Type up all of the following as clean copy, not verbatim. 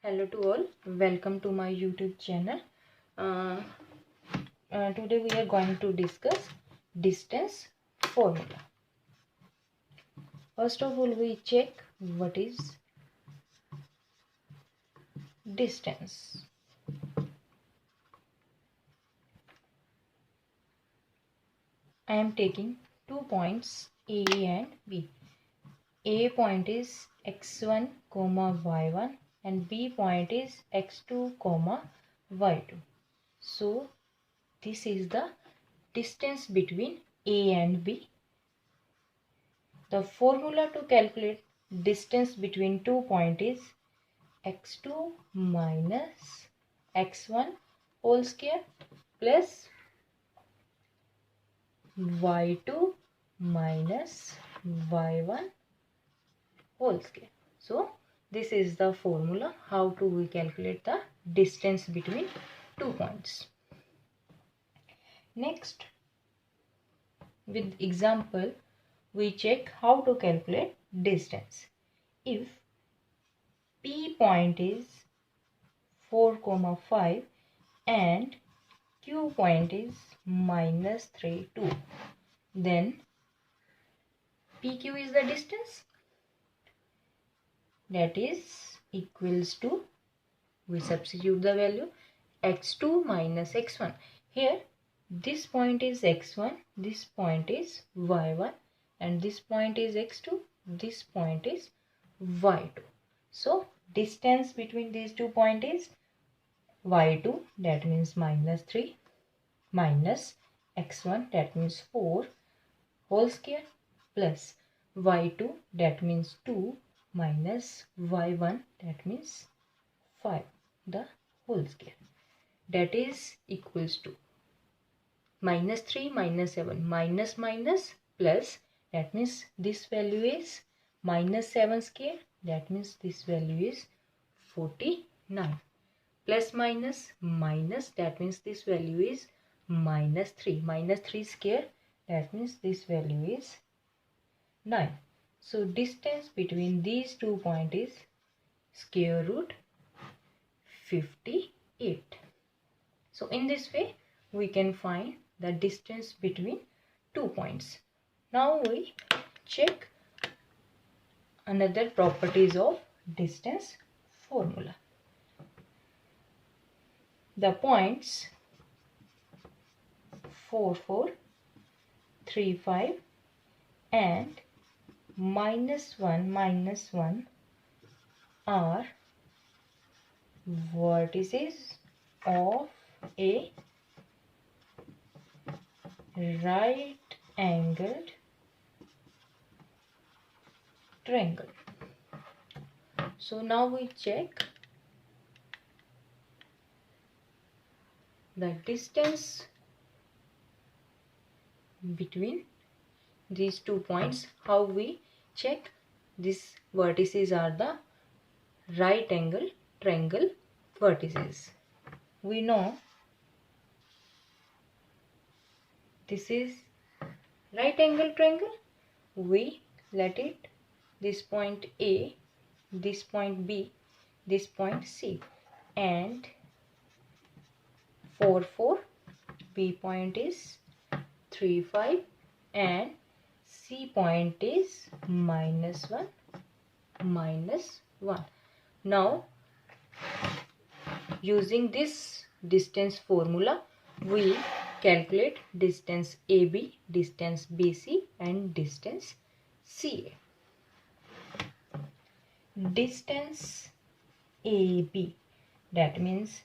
Hello to all, welcome to my YouTube channel. Today we are going to discuss distance formula. First of all, we check what is distance. I am taking 2 points A and B. A point is x1, y1 and B point is x2, y2. So this is the distance between A and B. The formula to calculate distance between 2 points is x2 minus x1 whole square plus y2 minus y1 whole square. So this is the formula how to we calculate the distance between 2 points. Next, with example, we check how to calculate distance. If P point is 4, 5 and Q point is minus 3, 2, then PQ is the distance, that is equals to, we substitute the value x2 minus x1. Here this point is x1, this point is y1 and this point is x2, this point is y2. So distance between these 2 points is y2, that means minus 3, minus x1, that means 4 whole square, plus y2, that means 2, minus y1, that means 5 the whole square, that is equals to minus 3 minus 7 minus minus plus, that means this value is minus 7 square, that means this value is 49, plus minus minus, that means this value is minus 3 square, that means this value is 9. So distance between these 2 points is square root 58. So in this way we can find the distance between 2 points. Now we check another properties of distance formula. The points 4, 4, 3, 5 and minus 1 are vertices of a right angled triangle. So now we check the distance between these 2 points. How we check these vertices are the right angle triangle vertices. We know this is right angle triangle. We let it this point A, this point B, this point C, and 4, 4, B point is 3, 5 and C point is minus 1, minus 1. Now using this distance formula we calculate distance AB, distance BC and distance CA. Distance AB, that means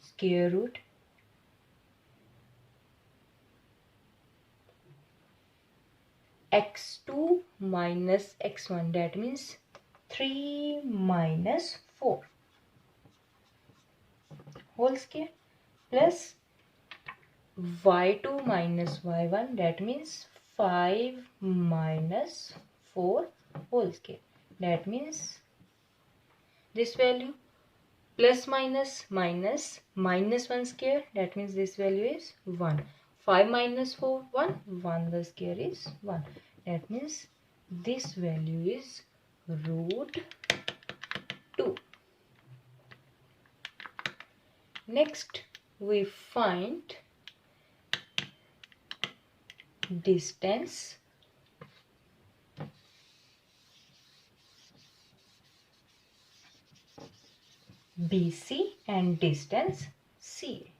square root x2 minus x1, that means 3 minus 4 whole square, plus y2 minus y1, that means 5 minus 4 whole square, that means this value, plus minus minus minus 1 square, that means this value is 1. 5 minus 4, 1 the square is 1, that means this value is root 2. Next we find distance BC and distance CA.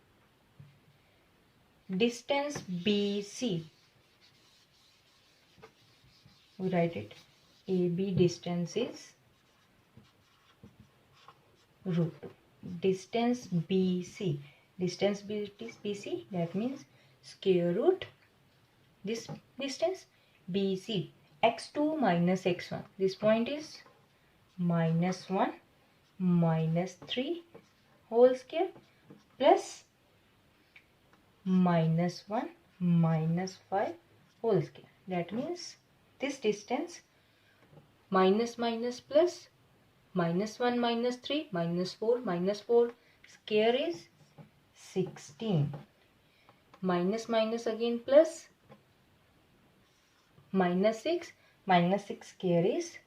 Distance BC, we write it AB distance is root 2. Distance BC, distance BC, that means square root this distance BC, x2 minus x1. This point is minus 1 minus 3 whole square plus minus 1 minus 5 whole square. That means this distance minus minus plus minus 1 minus 3 minus 4 square is 16. Minus minus again plus minus 6 square is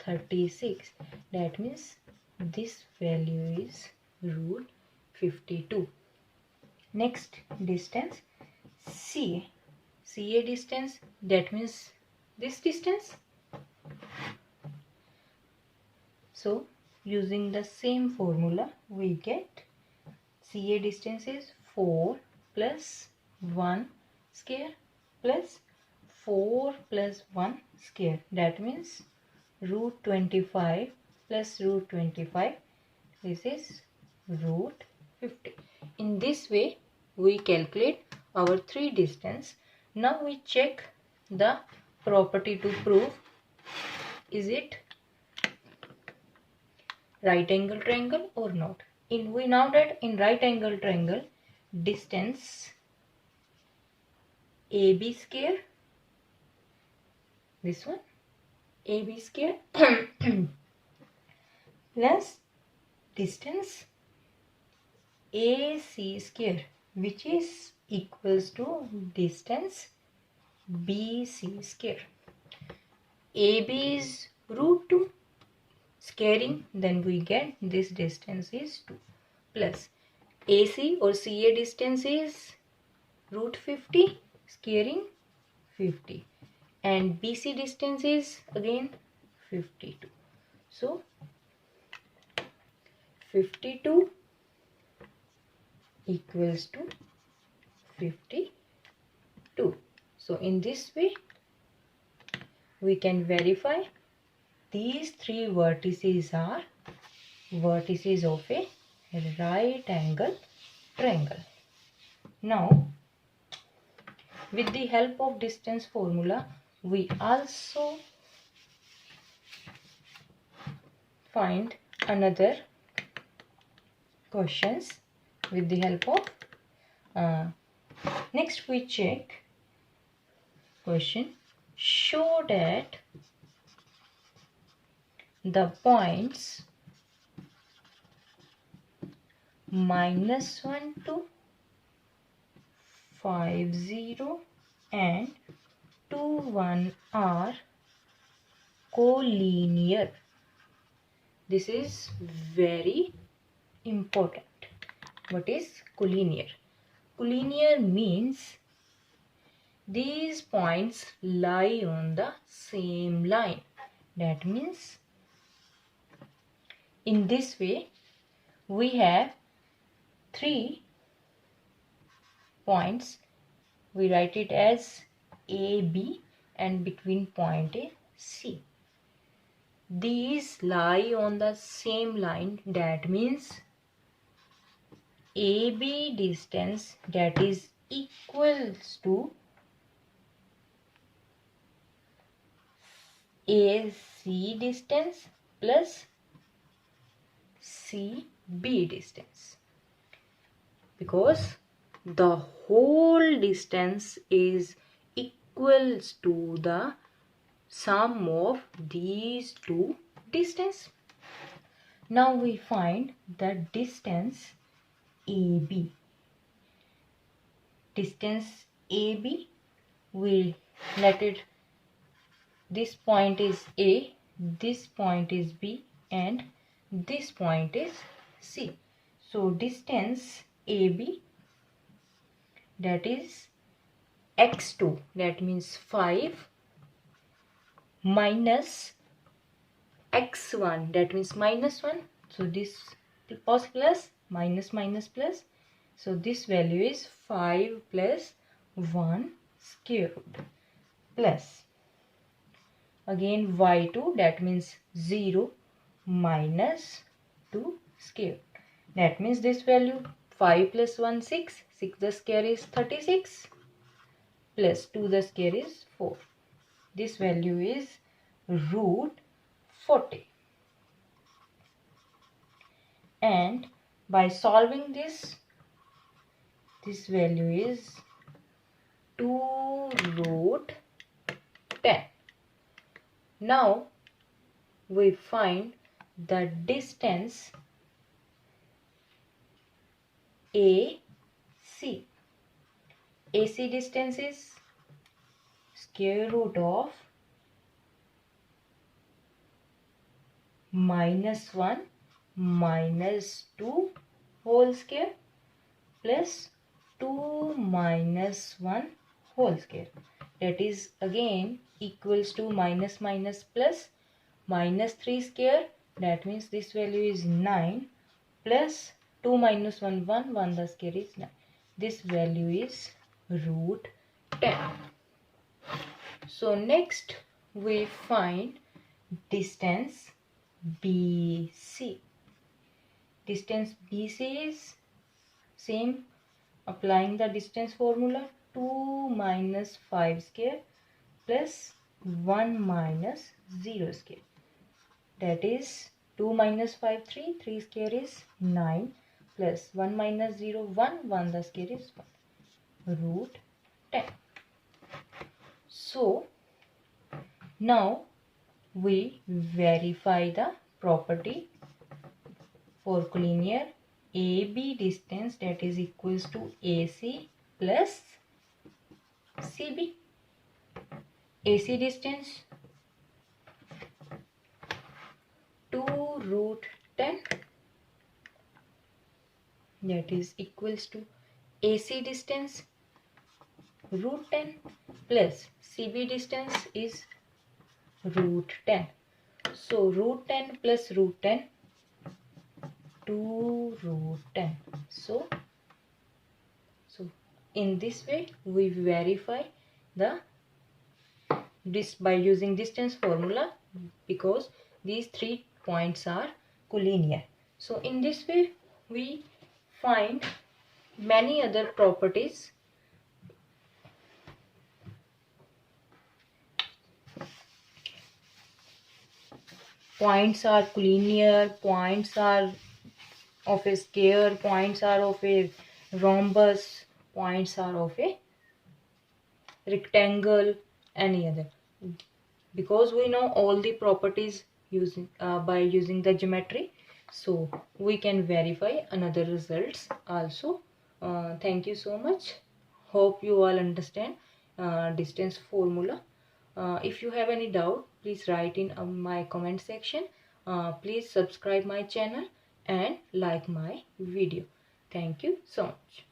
36. That means this value is root 52. Next distance CA. CA distance, that means this distance. So using the same formula we get CA distance is 4 plus 1 square plus 4 plus 1 square. That means root 25 plus root 25. This is root 50. In this way we calculate our 3 distance. Now we check the property to prove is it right angle triangle or not. We know that in right angle triangle distance AB square, this one AB square plus distance AC square, which is equals to distance BC square. AB is root 2 squaring, then we get this distance is 2 plus AC or CA distance is root 50 squaring 50 and BC distance is again 52. So 52 equals to 52. So in this way we can verify these 3 vertices are vertices of a right angle triangle. Now with the help of distance formula we also find another questions with the help of next we check question. Show that the points -1 to 50 and 21 are collinear. This is very important. What is collinear? Collinear means these points lie on the same line. That means in this way we have 3 points. We write it as A, B and between point A, C. These lie on the same line. That means AB distance, that is equals to AC distance plus CB distance, because the whole distance is equals to the sum of these 2 distance. Now we find the distance AB. Distance AB, we let it, this point is A, this point is B and this point is C. So distance AB, that is x2, that means 5 minus x1, that means -1. So this plus minus plus. So this value is 5 plus 1 square root plus again y2, that means 0 minus 2 square root. That means this value 5 plus 1 6, 6 the square is 36 plus 2 the square is 4. This value is root 40. And by solving this value is 2 root 10. Now we find the distance AC. AC distance is square root of -1 minus 2 whole square plus 2 minus 1 whole square. That is again equals to minus plus minus 3 square. That means this value is 9 plus 2 minus 1 1 the square is 9. This value is root 10. So next we find distance BC. Distance BC is same, applying the distance formula, 2 minus 5 square plus 1 minus 0 square. That is 2 minus 5 3, 3 square is 9 plus 1 minus 0 1, 1 the square is 1, root 10. So now we verify the property for collinear. AB distance, that is equals to AC plus CB. AC distance 2 root 10, that is equals to AC distance root 10 plus CB distance is root 10. So root 10 plus root 10, 2 root 10. So in this way we verify this by using distance formula, because these 3 points are collinear. So in this way we find many other properties. Points are collinear, points are of a square, points are of a rhombus, points are of a rectangle, any other, because we know all the properties by using the geometry, so we can verify another results also. Thank you so much. Hope you all understand distance formula. If you have any doubt, please write in my comment section. Please subscribe my channel and like my video. Thank you so much.